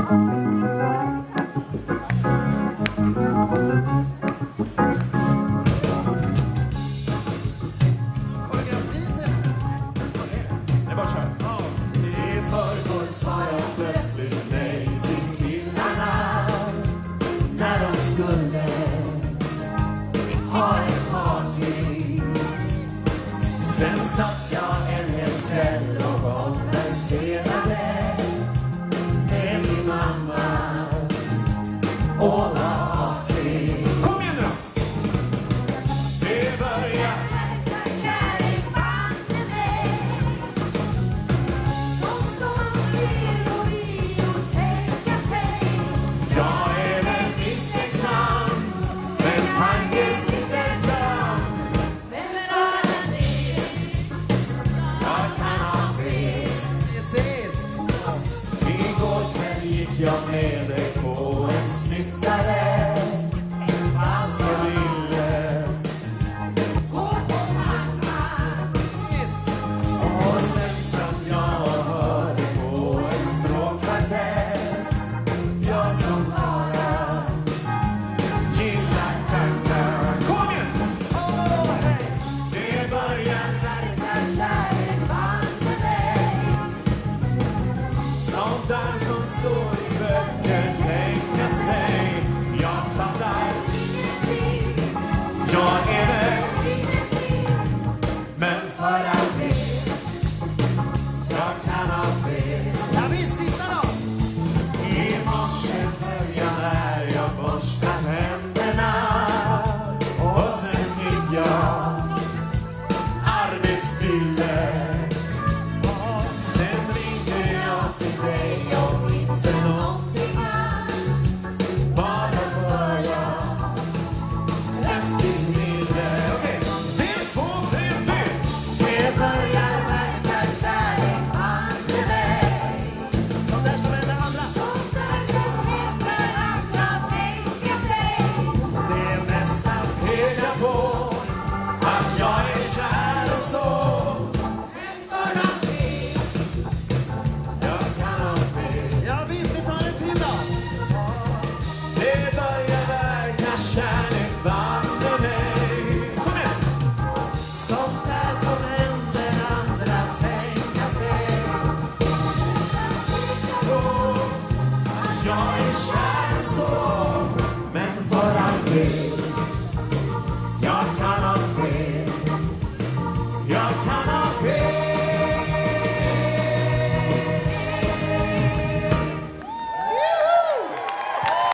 Sen satt jag en hel kväll och konverserade med min mamma och var till. Kom igen då! Det börjar kärlek band mig som man ser på bio tänka sig. Jag är väl misstänksam, men tanken sitter fram. Vem var det? Jag kan ha fel. Igår kväll gick jag med dig på en snyftare. Fast jag ville gå på mamma. Och sen satt jag och hörde på en stråkkvartett. Jag som bara gillar tankar. Kom igen! Åh, hej! Det börjar verka kärlek band mig. Sånt där som står i böcker tänka sig. Jag fattar ingenting. Jag är väl ingenting. Men för alltid jag kan ha fel. Jag vill sitta då. I morse började när jag borstat händerna. Och sen fick jag arbetsbilder. Sen ringde jag till dig och inte någonting alls. Bara för jag plötsligt ville. Okej, det är 2, 3, nu! Det börjar verka kärlek band mig. Sånt där som händer andra. Sånt där som händer andra tänka sig. Det mesta pekar på att jag är kär och så. Men för alltid jag kan ha fel. Jag visste ta det till då. Det börjar verka kärlek band mig. Kom igen! Sånt där som händer andra tänka sig. Att jag är kär och så.